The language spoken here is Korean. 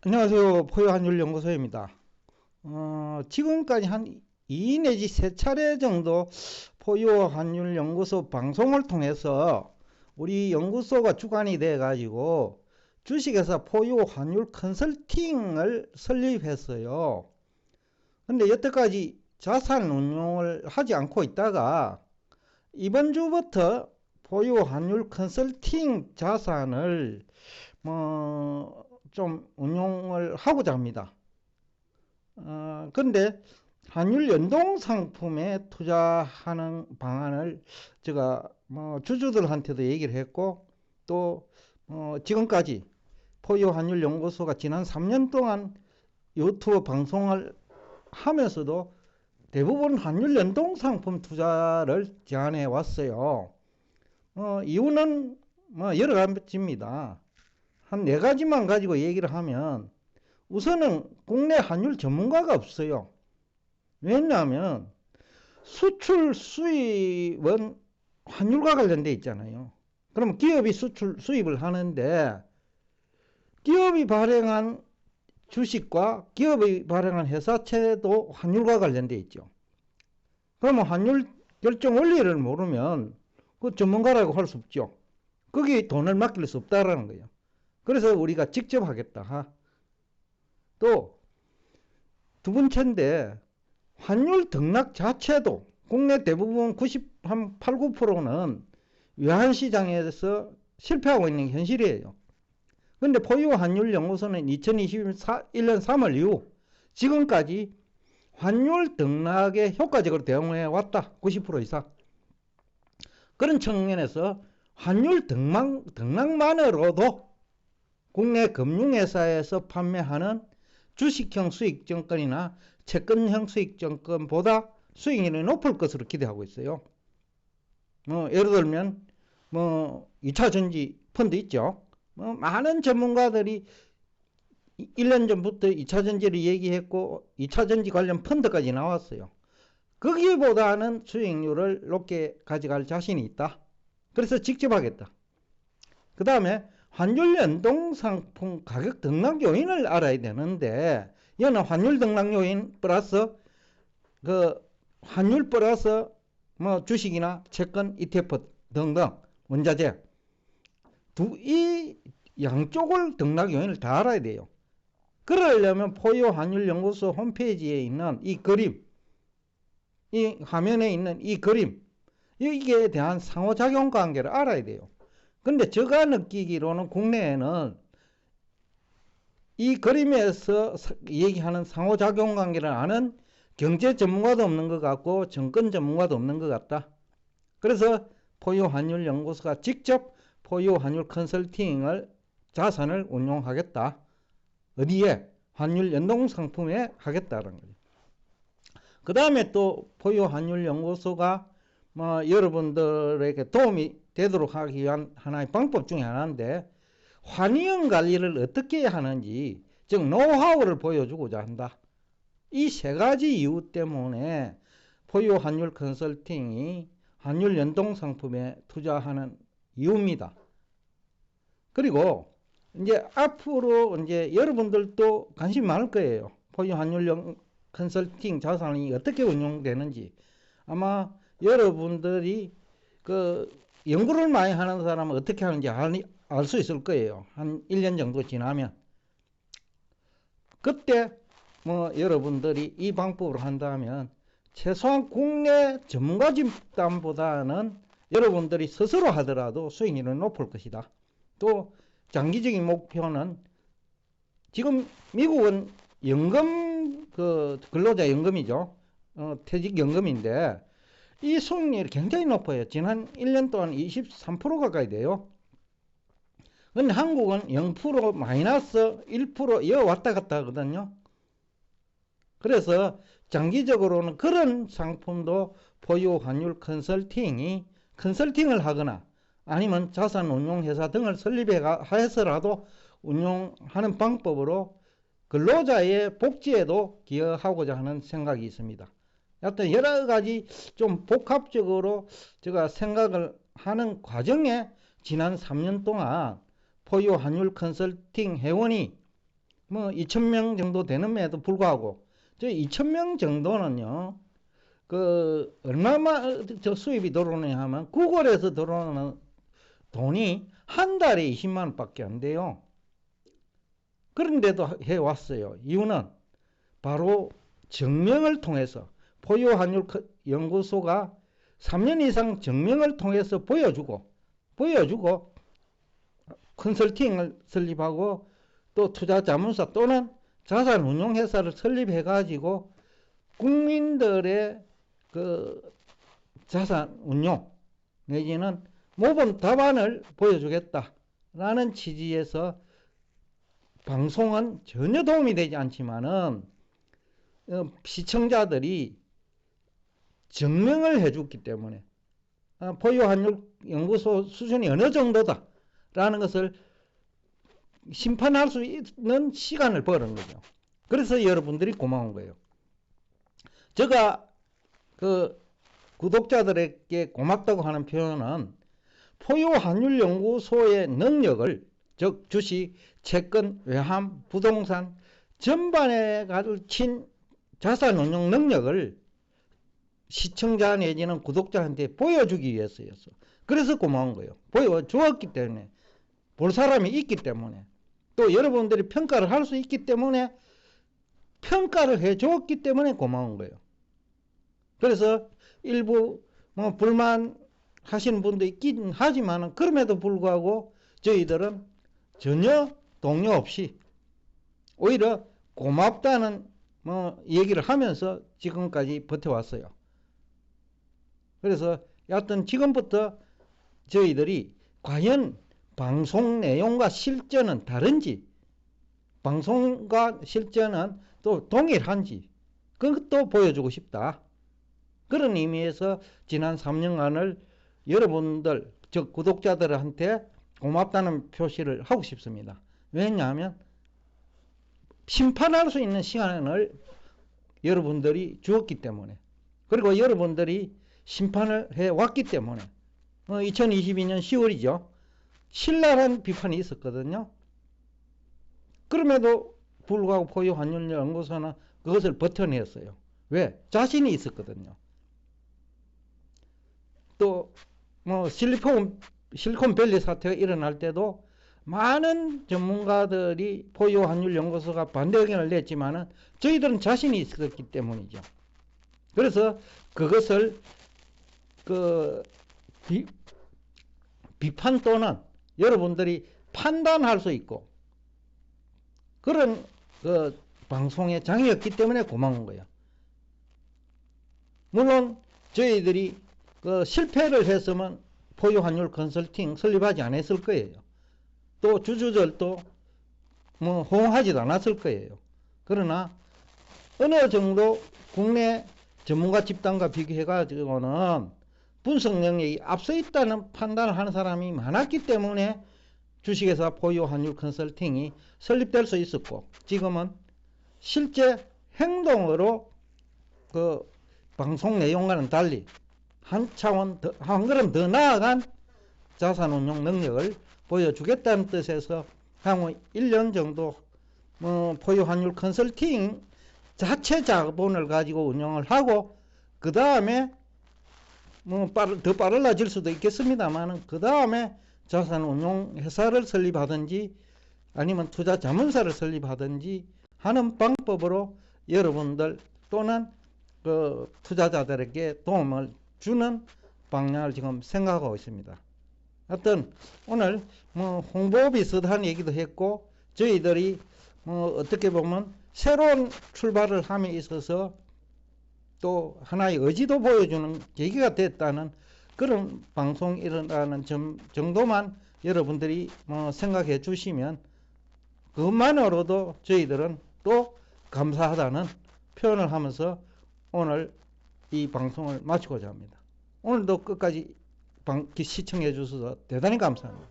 안녕하세요. 포유한율연구소입니다. 지금까지 한 2 내지 3차례 정도 포유한율연구소 방송을 통해서 우리 연구소가 주관이 돼 가지고 주식회사 포유환율 컨설팅을 설립했어요. 근데 여태까지 자산 운용을 하지 않고 있다가 이번 주부터 포유환율 컨설팅 자산을 좀 운용을 하고자 합니다. 근데 환율 연동 상품에 투자하는 방안을 제가 주주들한테도 얘기를 했고, 또 지금까지 포유 환율 연구소가 지난 3년 동안 유튜브 방송을 하면서도 대부분 환율 연동 상품 투자를 제안해 왔어요. 이유는 여러 가지입니다. 한 4가지만 가지고 얘기를 하면, 우선은 국내 환율 전문가가 없어요. 왜냐하면 수출 수입은 환율과 관련돼 있잖아요. 그럼 기업이 수출 수입을 하는데 기업이 발행한 주식과 기업이 발행한 회사채도 환율과 관련돼 있죠. 그러면 환율 결정 원리를 모르면 그 전문가라고 할 수 없죠. 거기에 돈을 맡길 수 없다라는 거예요. 그래서 우리가 직접 하겠다. 또 두 번째인데, 환율 등락 자체도 국내 대부분 98, 9%는 외환시장에서 실패하고 있는 게 현실이에요. 그런데 포유환율연구소는 2021년 3월 이후 지금까지 환율 등락에 효과적으로 대응해 왔다. 90% 이상. 그런 측면에서 환율 등락만으로도 국내 금융회사에서 판매하는 주식형 수익증권이나 채권형 수익증권보다 수익률이 높을 것으로 기대하고 있어요. 예를 들면 2차전지 펀드 있죠. 많은 전문가들이 1년 전부터 2차전지를 얘기했고 2차전지 관련 펀드까지 나왔어요. 거기보다는 수익률을 높게 가져갈 자신이 있다. 그래서 직접 하겠다. 그 다음에 환율 연동 상품 가격 등락 요인을 알아야 되는데, 이거는 환율 등락 요인 플러스 환율 플러스 주식이나 채권, ETF 등등 원자재, 이 양쪽을 등락 요인을 다 알아야 돼요. 그러려면 포유환율연구소 홈페이지에 있는 이 그림, 이 화면에 있는 이 그림, 여기에 대한 상호작용 관계를 알아야 돼요. 근데 제가 느끼기로는 국내에는 이 그림에서 얘기하는 상호작용 관계를 아는 경제 전문가도 없는 것 같고 정권 전문가도 없는 것 같다. 그래서 포유환율연구소가 직접 포유환율 컨설팅을 자산을 운용하겠다. 어디에? 환율 연동 상품에 하겠다는 거죠. 그 다음에 또 포유환율연구소가 여러분들에게 도움이 되도록 하기 위한 하나의 방법 중에 하나인데, 환위험 관리를 어떻게 하는지, 즉 노하우를 보여주고자 한다. 이 3가지 이유 때문에 포유환율 컨설팅이 환율 연동 상품에 투자하는 이유입니다. 그리고 이제 앞으로 이제 여러분들도 관심이 많을 거예요. 포유환율 컨설팅 자산이 어떻게 운용되는지. 아마 여러분들이 연구를 많이 하는 사람은 어떻게 하는지 알 수 있을 거예요. 한 1년 정도 지나면. 그때 여러분들이 이 방법으로 한다면 최소한 국내 전문가 집단보다는 여러분들이 스스로 하더라도 수익률은 높을 것이다. 또 장기적인 목표는, 지금 미국은 연금, 근로자 연금이죠. 퇴직연금인데 이 수익률이 굉장히 높아요. 지난 1년 동안 23% 가까이 돼요. 근데 한국은 0% 마이너스 1% 이어 왔다 갔다 하거든요. 그래서 장기적으로는 그런 상품도 포유환율 컨설팅이 컨설팅을 하거나 아니면 자산운용회사 등을 설립해서라도 운용하는 방법으로 근로자의 복지에도 기여하고자 하는 생각이 있습니다. 하여튼 여러 가지 좀 복합적으로 제가 생각을 하는 과정에 지난 3년 동안 포유환율 컨설팅 회원이 뭐 2,000명 정도 되는에도 불구하고 저 2,000명 정도는요. 그 얼마만 저 수입이 들어오느냐 하면 구글에서 들어오는 돈이 한 달에 20만 원밖에 안 돼요. 그런데도 해왔어요. 이유는 바로 증명을 통해서 포유환율 연구소가 3년 이상 증명을 통해서 보여주고 컨설팅을 설립하고 또 투자자문사 또는 자산운용회사를 설립해가지고 국민들의 그 자산운용 내지는 모범 답안을 보여주겠다라는 취지에서 방송은 전혀 도움이 되지 않지만은 시청자들이 증명을 해줬기 때문에 포유환율 연구소 수준이 어느 정도다 라는 것을 심판할 수 있는 시간을 버는 거죠. 그래서 여러분들이 고마운 거예요. 제가 그 구독자들에게 고맙다고 하는 표현은 포유환율 연구소의 능력을, 즉 주식, 채권, 외환, 부동산 전반에 가르친 자산운용 능력을 시청자 내지는 구독자한테 보여주기 위해서였어. 그래서 고마운 거예요. 보여주었기 때문에, 볼 사람이 있기 때문에, 또 여러분들이 평가를 할 수 있기 때문에, 평가를 해줬기 때문에 고마운 거예요. 그래서 일부 뭐 불만하시는 분도 있긴 하지만 그럼에도 불구하고 저희들은 전혀 동요 없이 오히려 고맙다는 뭐 얘기를 하면서 지금까지 버텨왔어요. 그래서 여하튼 지금부터 저희들이 과연 방송 내용과 실전은 다른지, 방송과 실전은 또 동일한지 그것도 보여주고 싶다. 그런 의미에서 지난 3년간을 여러분들, 즉 구독자들한테 고맙다는 표시를 하고 싶습니다. 왜냐하면 심판할 수 있는 시간을 여러분들이 주었기 때문에, 그리고 여러분들이 심판을 해왔기 때문에 2022년 10월이죠. 신랄한 비판이 있었거든요. 그럼에도 불구하고 포유환율연구소는 그것을 버텨냈어요. 왜? 자신이 있었거든요. 또 뭐 실리콘밸리 사태가 일어날 때도 많은 전문가들이 포유환율연구소가 반대 의견을 냈지만은 저희들은 자신이 있었기 때문이죠. 그래서 그것을 비판 또는 여러분들이 판단할 수 있고 그런 방송의 장이었기 때문에 고마운 거예요. 물론 저희들이 실패를 했으면 포유환율 컨설팅 설립하지 않았을 거예요. 또 주주들도 뭐 호응하지도 않았을 거예요. 그러나 어느 정도 국내 전문가 집단과 비교해가지고는 분석 능력이 앞서 있다는 판단을 하는 사람이 많았기 때문에 주식회사 포유환율 컨설팅이 설립될 수 있었고, 지금은 실제 행동으로 그 방송 내용과는 달리 한 차원 더, 한 걸음 더 나아간 자산운용 능력을 보여주겠다는 뜻에서 향후 1년 정도 포유환율 컨설팅 자체 자본을 가지고 운영을 하고 그 다음에 더 빨라질 수도 있겠습니다만 그 다음에 자산운용 회사를 설립하든지 아니면 투자자문사를 설립하든지 하는 방법으로 여러분들 또는 그 투자자들에게 도움을 주는 방향을 지금 생각하고 있습니다. 하여튼 오늘 홍보 비슷한 얘기도 했고 저희들이 어떻게 보면 새로운 출발을 함에 있어서 또 하나의 의지도 보여주는 계기가 됐다는 그런 방송이 일어나는 정도만 여러분들이 생각해 주시면 그것만으로도 저희들은 또 감사하다는 표현을 하면서 오늘 이 방송을 마치고자 합니다. 오늘도 끝까지 시청해 주셔서 대단히 감사합니다.